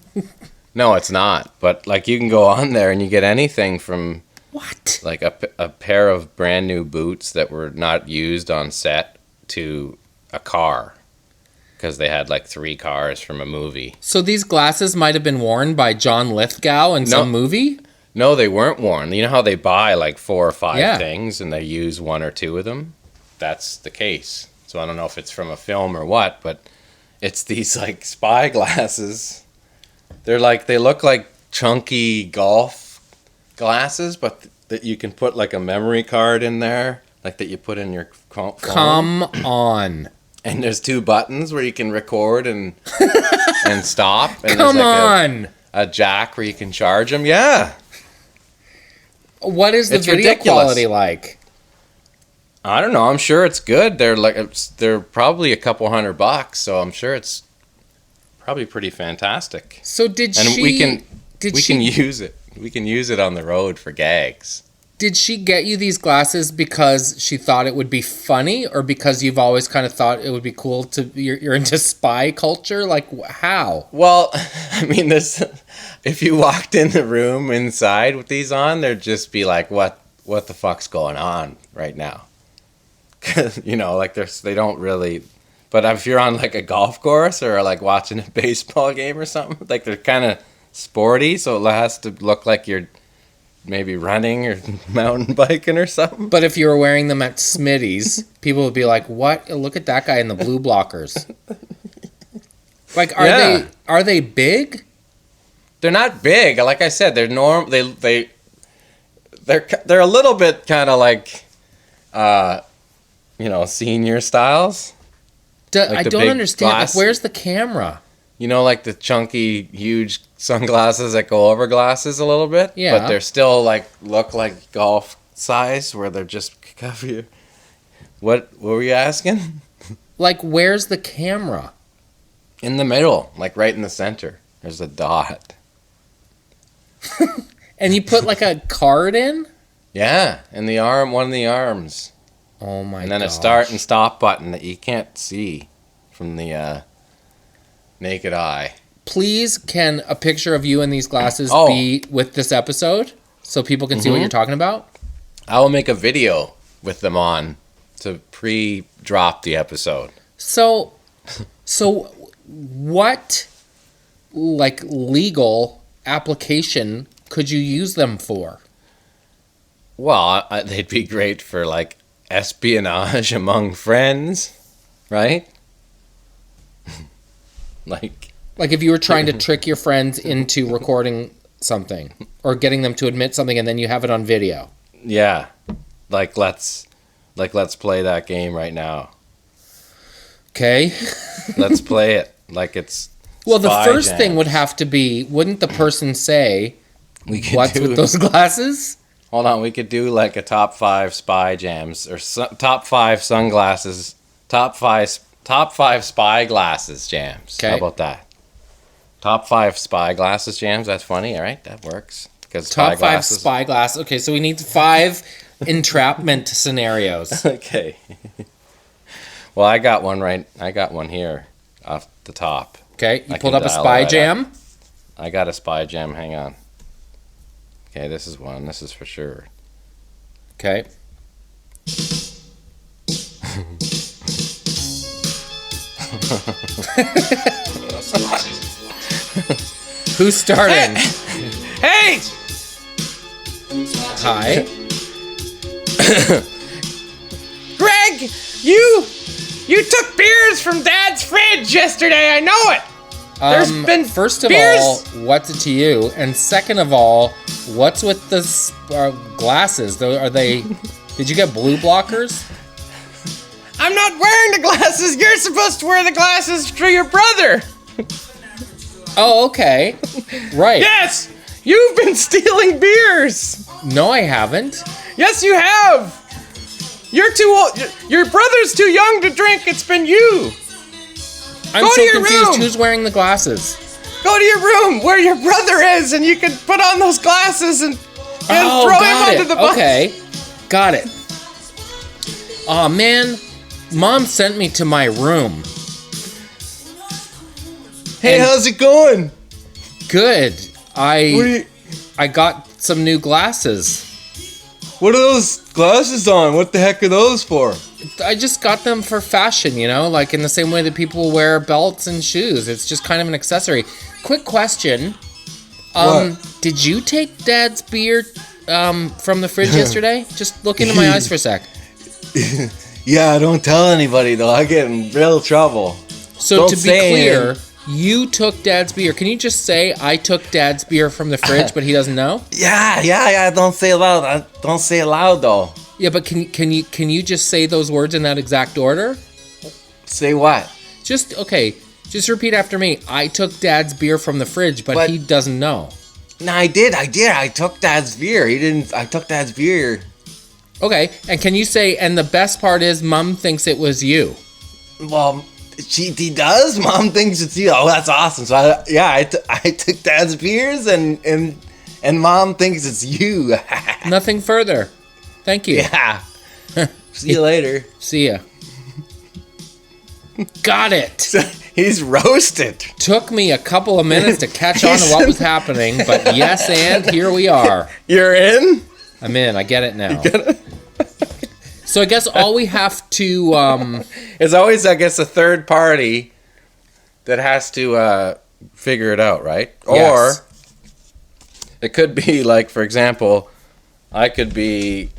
No, it's not. But like you can go on there and you get anything from... What? Like a pair of brand new boots that were not used on set to a car. Because they had like 3 cars from a movie. So these glasses might have been worn by John Lithgow in some movie? No, they weren't worn. You know how they buy like 4 or 5 things and they use 1 or 2 of them? That's the case. So I don't know if it's from a film or what, but it's these like spyglasses. They look like chunky golf glasses, but that you can put like a memory card in there, like that you put in your phone. Come on. And there's 2 buttons where you can record and and stop. And Come there's like on. a jack where you can charge them. Yeah. What is the It's video ridiculous. quality like? I don't know. I'm sure it's good. They're probably a couple $100, so I'm sure it's probably pretty fantastic. So did And she... we can she use it. We can use it on the road for gags. Did she get you these glasses because she thought it would be funny, or because you've always kind of thought it would be cool to... You're into spy culture? Like, how? Well, I mean, if you walked in the room inside with these on, there'd just be like, what the fuck's going on right now? Like they don't really... But if you're on like a golf course or like watching a baseball game or something, like they're kind of sporty, so it has to look like you're maybe running or mountain biking or something. But if you were wearing them at Smitty's, people would be like, "What? Look at that guy in the blue blockers." Like, are they big? They're not big. Like I said, they're they're a little bit kind of like senior styles. I don't understand. Like, where's the camera? Like the chunky, huge sunglasses that go over glasses a little bit? Yeah. But they're still look like golf size where they're just cover you. What were you asking? Like, where's the camera? In the middle, like right in the center. There's a dot. And you put like a card in? Yeah, in the arm, one of the arms. Oh my god. And then a start and stop button that you can't see from the naked eye. Please, can a picture of you in these glasses be with this episode so people can see what you're talking about? I will make a video with them on to pre-drop the episode. So what legal application could you use them for? Well, they'd be great for espionage among friends, right? Like if you were trying to trick your friends into recording something or getting them to admit something and then you have it on video. Yeah. Like let's play that game right now. Okay. Let's play it like it's Well, the first Jams. thing would have to be, wouldn't the person say, what's with those glasses? Hold on, we could do like a top 5 spy jams or top 5 sunglasses, top 5 spyglasses jams. Okay. How about that? Top 5 spyglasses jams. That's funny. All right, that works. Because Top 5 spyglasses. Okay, so we need 5 entrapment scenarios. Okay. Well, I got one here off the top. Okay, you I pulled can up a dial spy it right jam. I got a spy jam. Hang on. Okay, this is one. This is for sure. Okay. Who's starting? Hey! Hi. Greg, you took beers from Dad's fridge yesterday. I know it. There's been first of beers. all, what's it to you? And second of all, what's with the glasses? Are they? Did you get blue blockers? I'm not wearing the glasses. You're supposed to wear the glasses for your brother. Oh, okay. Right. Yes, you've been stealing beers. No, I haven't. Yes, you have. You're too old. Your brother's too young to drink. It's been you. I'm Go so to your confused. room. Who's wearing the glasses? Go to your room where your brother is, and you can put on those glasses and throw got him onto it. the bus. Okay, got it. Oh man, Mom sent me to my room. Hey, And- how's it going? Good. What I got some new glasses. are those glasses on? What the heck are those for? I just got them for fashion, you know, like in the same way that people wear belts and shoes. It's just kind of an accessory. Quick question. Did you take Dad's beer from the fridge yesterday? Just look into my eyes for a sec. Yeah, don't tell anybody though. I get in real trouble. So Don't to be say clear, anything. you took Dad's beer. Can you just say I took Dad's beer from the fridge, but he doesn't know? Yeah. Don't say it loud. Don't say it loud though. Yeah, but can you just say those words in that exact order? Say what? Just repeat after me. I took Dad's beer from the fridge, but he doesn't know. No, I did. I took Dad's beer. He didn't. I took Dad's beer. Okay, and can you say, and the best part is Mom thinks it was you. Well, he does. Mom thinks it's you. Oh, that's awesome. So I took Dad's beers and Mom thinks it's you. Nothing further. Thank you. Yeah. See you later. See ya. Got it. He's roasted. Took me a couple of minutes to catch on to what was happening, but yes, and here we are. You're in? I'm in. I get it now. So I guess all we have to... It's always, I guess, a third party that has to figure it out, right? Yes. Or it could be like, for example, we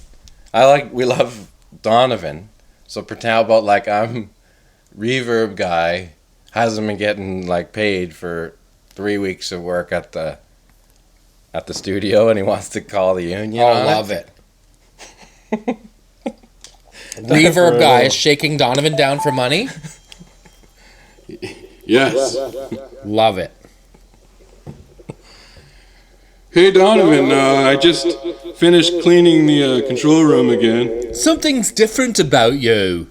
love Donovan. So pretend about like I'm reverb guy, hasn't been getting like paid for 3 weeks of work at the studio, and he wants to call the union. I love it. Reverb guy is shaking Donovan down for money. Yes. Love it. Hey Donovan, I just finished cleaning the control room again. Something's different about you.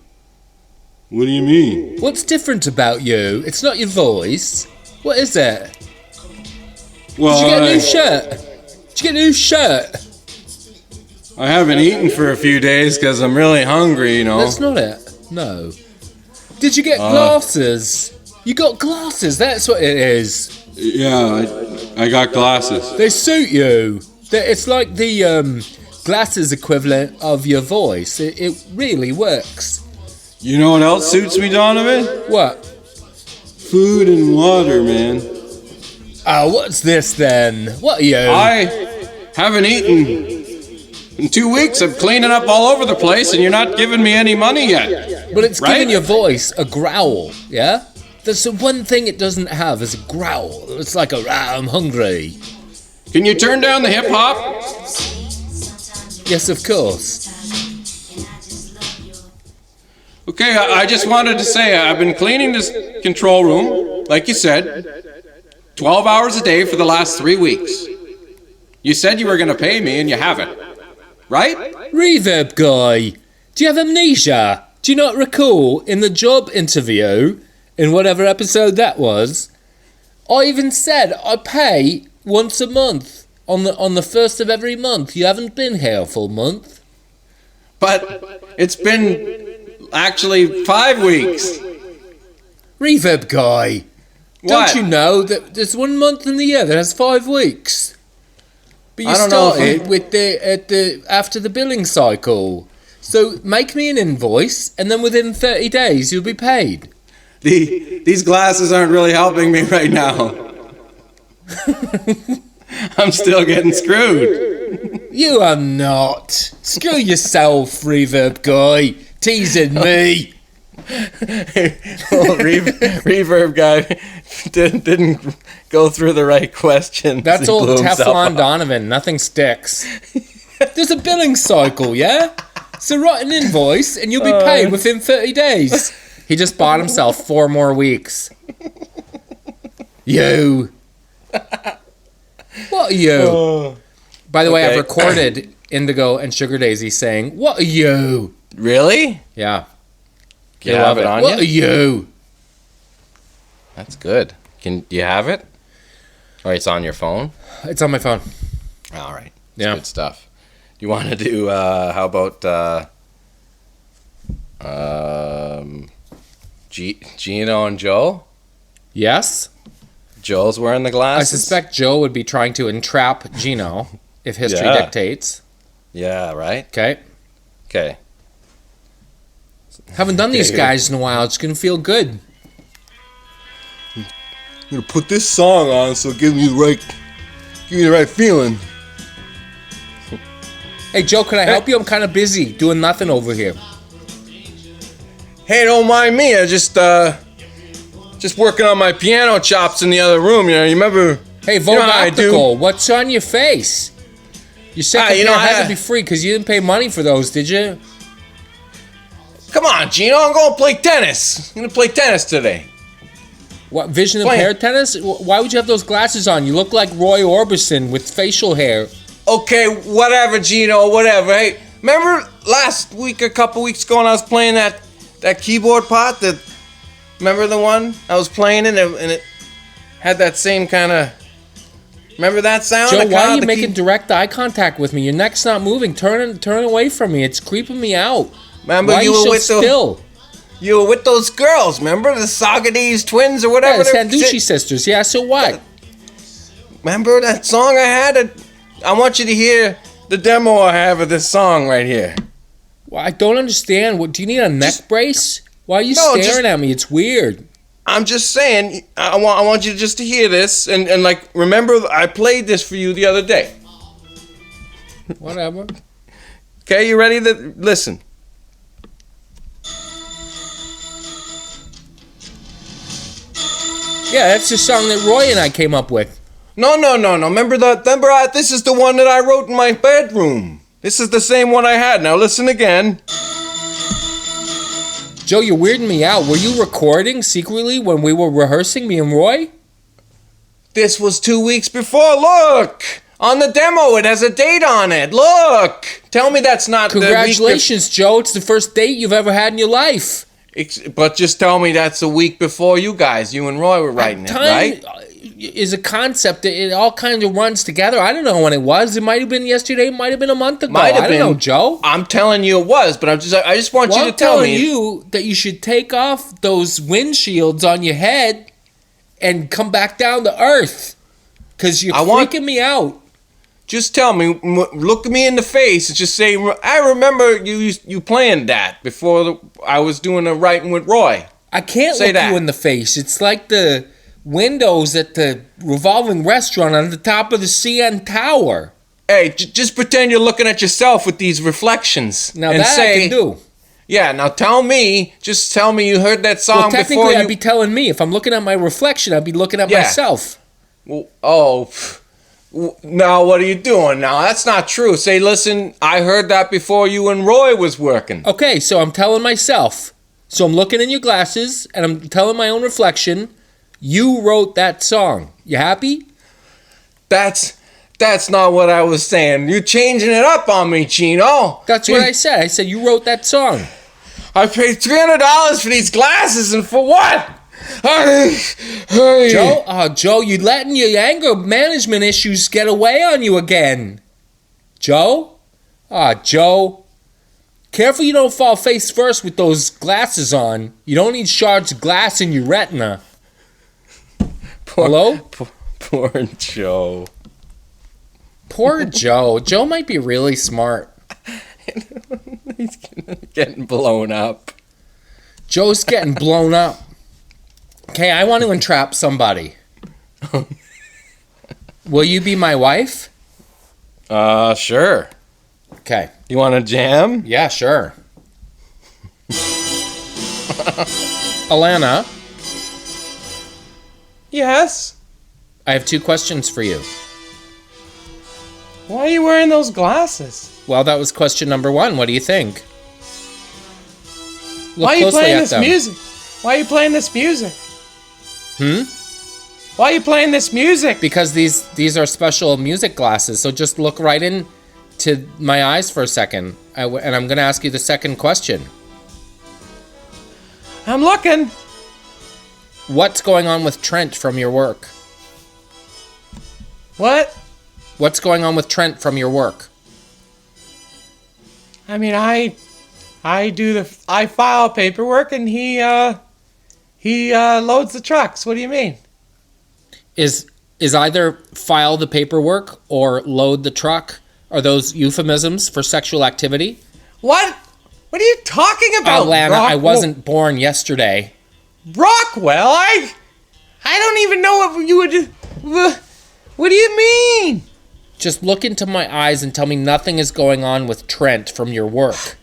What do you mean? What's different about you? It's not your voice. What is it? Well, Did you get a new shirt? Did you get a new shirt? I haven't eaten for a few days because I'm really hungry, you know. That's not it. No. Did you get glasses? You got glasses. That's what it is. Yeah, I got glasses. They suit you. It's like the glasses equivalent of your voice. It really works. You know what else suits me, Donovan? What? Food and water, man. Oh, what's this then? What are you? I haven't eaten in 2 weeks. I'm cleaning up all over the place and you're not giving me any money yet. But it's right? giving your voice a growl, yeah? There's the one thing it doesn't have is a growl. It's like I'm hungry. Can you turn down the hip hop? Yes, of course. Okay, I just wanted to say I've been cleaning this control room, like you said, 12 hours a day for the last 3 weeks. You said you were going to pay me, and you haven't. Right? Reverb guy, do you have amnesia? Do you not recall in the job interview, in whatever episode that was, I even said I pay once a month on the first of every month. You haven't been here for a month. But it's been actually 5 weeks. Reverb guy, What? don't you know that there's 1 month in the year that has 5 weeks? But you I don't know if started with the after the billing cycle. So make me an invoice, and then within 30 days you'll be paid. These glasses aren't really helping me right now. I'm still getting screwed. You are not. Screw yourself, Reverb guy. Teasing me. Reverb guy didn't go through the right questions. That's He old blew himself Teflon up. Donovan. Nothing sticks. There's a billing cycle, yeah? So write an invoice and you'll be paid within 30 days. He just bought himself 4 more weeks. You. What are you? By the way, I've Okay. recorded Indigo and Sugar Daisy saying, "What are you?" Really? Yeah. You They have love it on What are you? you? That's good. Can you have it? Or it's on your phone? It's on my phone. All right. Yeah. Good stuff. You want to do, how about, Gino and Joe? Yes? Joe's wearing the I glasses? suspect Joe would be trying to entrap Gino, if history Yeah. dictates. Yeah, right? Okay? Okay. Haven't done these guys in a while. It's going to feel good. I'm gonna put this song on so give me the right feeling. Hey, Joe, can I help you? I'm kind of busy doing nothing over here. Hey, don't mind me. I just working on my piano chops in the other room. You know, you remember? Hey, You Vogue know how I do. Optical, what's on your face? Your second you know, pair had I- to be free because you didn't pay money for those, did you? Come on, Gino. I'm going to play tennis. I'm going to play tennis today. What, vision Playing. impaired tennis? Why would you have those glasses on? You look like Roy Orbison with facial hair. Okay, whatever, Gino, whatever. Hey, remember last week, a couple weeks ago, when I was playing that keyboard part? Remember the one I was playing it, and it had that same kind of. Remember that sound? Joe, The why are kind you of making direct eye contact with me? Your neck's not moving. Turn away from me. It's creeping me out. Remember Why are you you were so with still? you were with those girls. Remember the Tragedies twins or Yeah, whatever? the they're- Sanducci sisters. Yeah, so what? Remember that song I had? I want you to hear the demo I have of this song right here. Well, I don't understand. What, do you need a neck brace? Why are you No, staring just- at me? It's weird. I'm just saying, I want you just to hear this and like remember I played this for you the other day. Whatever. Okay, you ready to listen? Yeah, that's the song that Roy and I came up with. No. Remember this is the one that I wrote in my bedroom. This is the same one I had. Now listen again. Joe, you're weirding me out. Were you recording secretly when we were rehearsing, me and Roy? This was 2 weeks before. Look! On the demo, it has a date on it. Look! Tell me that's not the week Congratulations, Joe. It's the first date you've ever had in your life. but just tell me that's a week before you and Roy were writing it, Time right? is a concept that it all kind of runs together. I don't know when it was. It might have been yesterday. It might have been a month ago. Might have I don't know, Joe. I'm telling you it was, but I just want Well, you I'm to tell telling me. you that you should take off those windshields on your head and come back down to earth. Because you're freaking me out. Just tell me, look me in the face and just say, I remember you playing that before I was doing the writing with Roy. I can't Say look that. you in the face. It's like the windows at the revolving restaurant on the top of the CN Tower. Hey, just pretend you're looking at yourself with these reflections. Now and that say, I can do. Yeah, now just tell me you heard that song Well, technically, before you... I'd be telling me. If I'm looking at my reflection, I'd be looking at myself. Well, now what are you doing now? That's not true. Say, listen, I heard that before you and Roy was working. Okay, so I'm telling myself. So I'm looking in your glasses, and I'm telling my own reflection, you wrote that song. You happy? That's not what I was saying. You're changing it up on me, Chino. That's what I said. I said you wrote that song. I paid $300 for these glasses, and for what? Joe, you letting your anger management issues get away on you again. Joe? Joe. Careful you don't fall face first with those glasses on. You don't need shards of glass in your retina. Hello? Poor Joe. Poor Joe. Joe might be really smart. He's getting blown up. Joe's getting blown up. Okay, I want to entrap somebody. Will you be my wife? Sure. Okay. You want to jam? Yeah, sure. Alana, Yes. I have 2 questions for you. Why are you wearing those glasses? Well, that was question number 1. What do you think? Look Why are you closely playing at this them. music? Why are you playing this music? Hmm? Why are you playing this music? Because these are special music glasses. So just look right into my eyes for a second. And I'm going to ask you the second question. I'm looking. What's going on with Trent from your work? What? What's going on with Trent from your work? I mean, I file paperwork and he loads the trucks. What do you mean? Is either file the paperwork or load the truck, are those euphemisms for sexual activity? What? What are you talking about, Alana, I wasn't born yesterday. Rockwell, I don't even know what you would... What do you mean? Just look into my eyes and tell me nothing is going on with Trent from your work.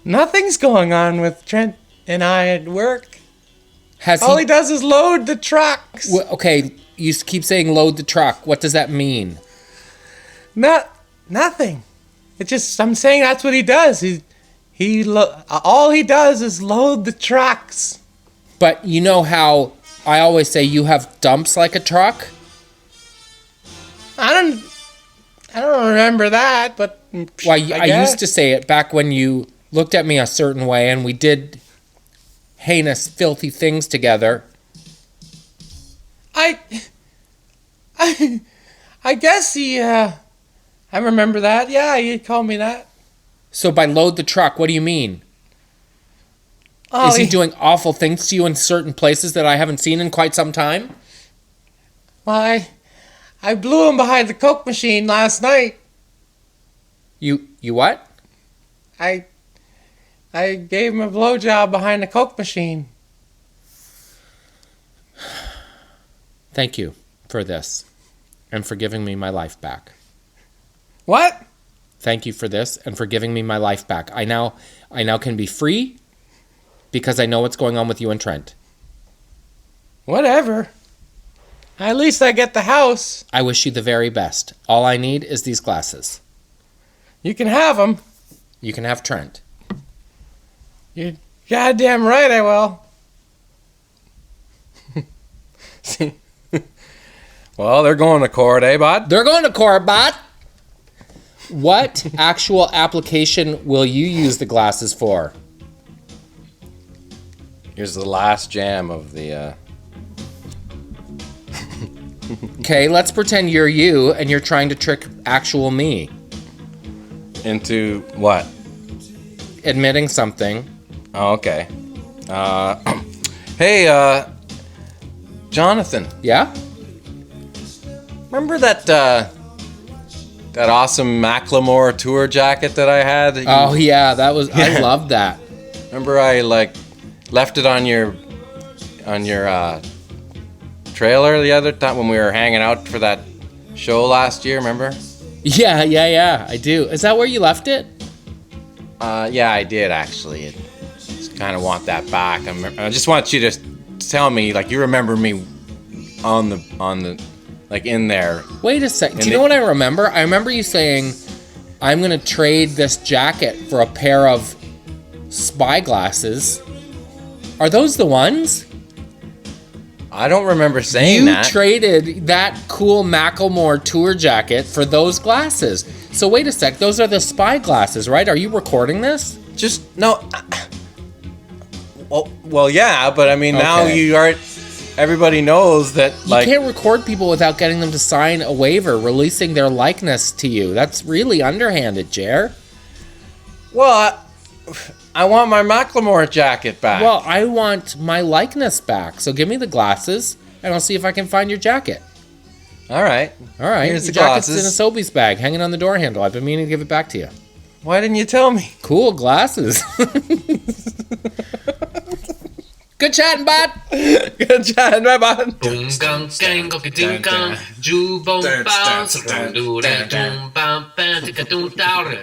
Nothing's going on with Trent and I at work. Has All he does is load the trucks. Okay, you keep saying load the truck. What does that mean? Nothing. I'm saying that's what he does. All he does is load the trucks. But you know how I always say you have dumps like a truck? I don't remember that, but Why, I used to say it back when you looked at me a certain way and we did heinous, filthy things together. I guess I remember that. Yeah, he called me that. So by load the truck, what do you mean? Is he doing awful things to you in certain places that I haven't seen in quite some time? Well, I blew him behind the Coke machine last night. You what? I gave him a blowjob behind the Coke machine. Thank you for this and for giving me my life back. What? Thank you for this and for giving me my life back. I now can be free because I know what's going on with you and Trent. Whatever. At least I get the house. I wish you the very best. All I need is these glasses. You can have them. You can have Trent. You're goddamn right I will. Well, they're going to court, eh, bud? They're going to court, bot. What actual application will you use the glasses for? Here's the last jam of the... Okay, let's pretend you're you and you're trying to trick actual me. Into what? Admitting something. Oh, okay. Hey, Jonathan. Yeah? Remember that awesome Macklemore tour jacket that I had? Oh, yeah, that was... I loved that. Remember I, left it on your trailer the other time when we were hanging out for that show last year, remember? Yeah, I do. Is that where you left it? Yeah, I did, actually. kind of want that back. I just want you to tell me, like, you remember me on the like in there. Wait a sec. Do you know what I remember? I remember you saying, I'm going to trade this jacket for a pair of spyglasses. Are those the ones? I don't remember saying that. You traded that cool Macklemore tour jacket for those glasses. So wait a sec. Those are the spyglasses, right? Are you recording this? Just, no. Well, yeah, but I mean, now you are... Everybody knows that, like... You can't record people without getting them to sign a waiver, releasing their likeness to you. That's really underhanded, Jer. Well, I want my Macklemore jacket back. Well, I want my likeness back. So give me the glasses, and I'll see if I can find your jacket. All right. Here's the jacket's in a Sobeys bag, hanging on the door handle. I've been meaning to give it back to you. Why didn't you tell me? Cool glasses. Good chatting, bud. Good chatting, my bud. Boom, gang, gang, goki, ding, gang, ju, boom, bounce, around, do, that, boom, bam, bam, ticka, doom, down.